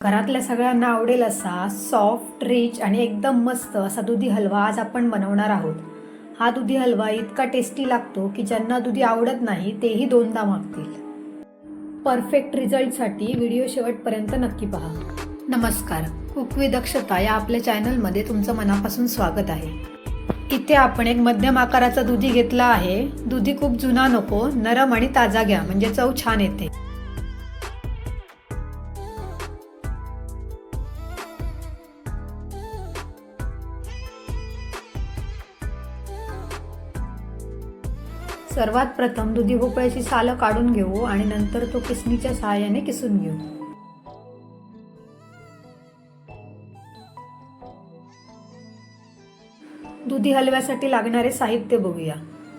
घरातल्या सगळ्यांना आवडेल असा सॉफ्ट, रिच आणि एकदम मस्त असा दुधी हलवा आज आपण बनवणार आहोत। हा दुधी हलवा इतका टेस्टी लागतो की ज्यांना दुधी आवडत नाही तेही दोनदा मागतील। परफेक्ट रिझल्टसाठी व्हिडिओ शेवटपर्यंत नक्की पहा। नमस्कार, कुक विथ अक्षता या आपल्या चॅनलमध्ये तुमचं मनापासून स्वागत आहे। इथे आपण एक मध्यम आकाराचा दुधी घेतला आहे। दुधी खूप जुना नको, नरम आणि ताजा घ्या म्हणजे चव छान येते। सर्वात प्रथम दुधी भोपळ्याची सालं काढून घेऊ आणि नंतर तो किसणीच्या सहाय्याने किसून घेऊ। दुधी हलव्यासाठी लागणारे साहित्य बघूया।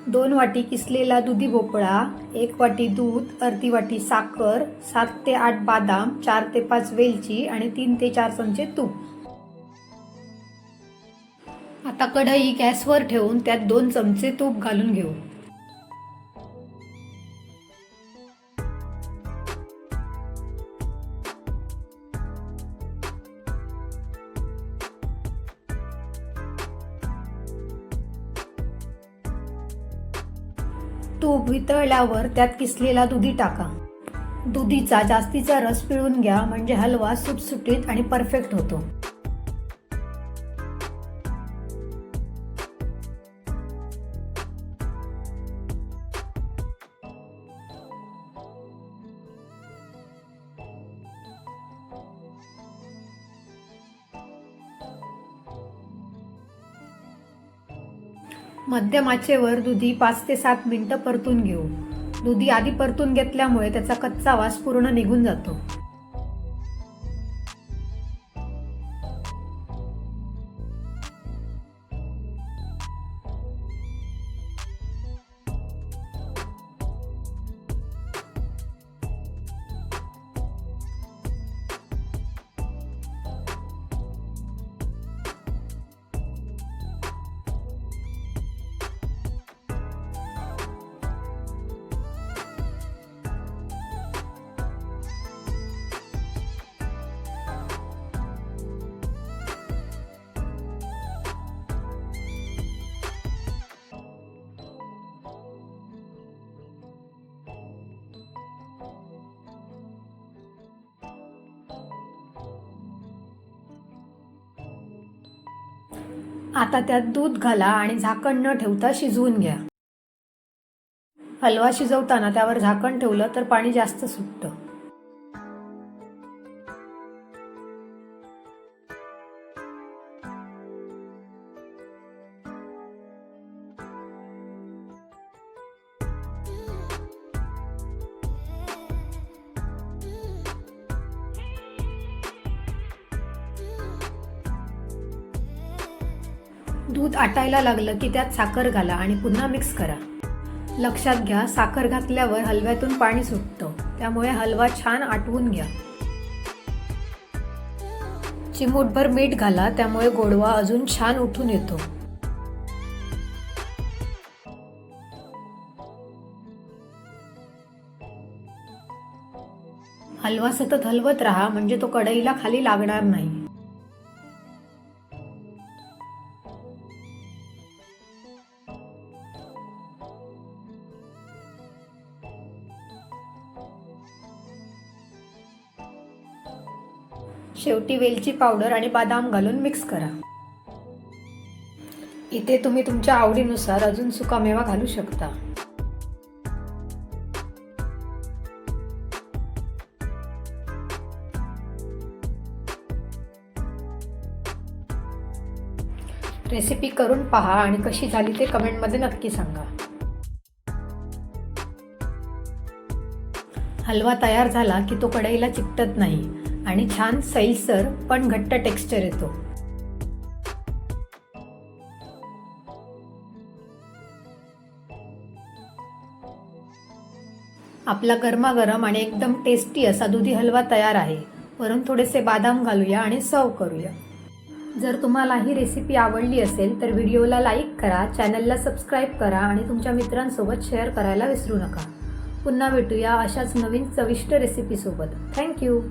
2 वाटी किसलेला दुधी भोपळा, 1 वाटी दूध, अर्धी वाटी साखर, 7 ते 8 बदाम, 4 ते 5 वेलची आणि 3 ते 4 चमचे तूप। आता कढई गॅसवर ठेवून त्यात 2 चमचे तूप घालून घेऊ। तूप वितळल्यावर त्यात किसलेला दुधी टाका। दुधीचा जास्तीचा रस पिळून घ्या म्हणजे हलवा सुटसुटीत आणि परफेक्ट होतो। मध्यम आचेवर दुधी 5 ते 7 मिनिटं परतून घेऊ। दुधी आधी परतून घेतल्यामुळे त्याचा कच्चा वास पूर्ण निघून जातो। आता त्यात दूध घाला आणि झाकण न ठेवता शिजवून घ्या। हलवा शिजवताना त्यावर झाकण ठेवलं तर पाणी जास्त सुटतं। दूध आटायला लागलं की त्यात साखर घाला आणि पुन्हा मिक्स करा। लक्षात घ्या, साखर घातल्यावर हलव्यातून पाणी सुटतं, त्यामुळे हलवा छान आटवून घ्या। चिमूटभर मीठ घाला, त्यामुळे गोडवा अजून छान उठून येतो। हलवा सतत हलवत राहा म्हणजे तो कढईला खाली लागणार नाही। शेवटी वेलची पावडर आणि बदाम घालून मिक्स करा। इथे तुम्ही तुमच्या आवडीनुसार अजून सुकामेवा घालू शकता। रेसिपी करून पहा आणि कशी झाली ते कमेंटमध्ये नक्की सांगा। हलवा तयार झाला की तो कढईला चिकटत नाही आणि छान सैलसर पण घट्ट टेक्स्चर येतो। आपला गरमागरम आणि एकदम टेस्टी असा दुधी हलवा तयार आहे। वरून थोडेसे बदाम घालूया आणि सर्व करूया। जर तुम्हाला ही रेसिपी आवडली असेल तर व्हिडिओला लाईक करा, चॅनलला सबस्क्राईब करा आणि तुमच्या मित्रांसोबत शेअर करायला विसरू नका। पुन्हा भेटूया अशाच नवीन चविष्ट रेसिपीसोबत। थँक्यू।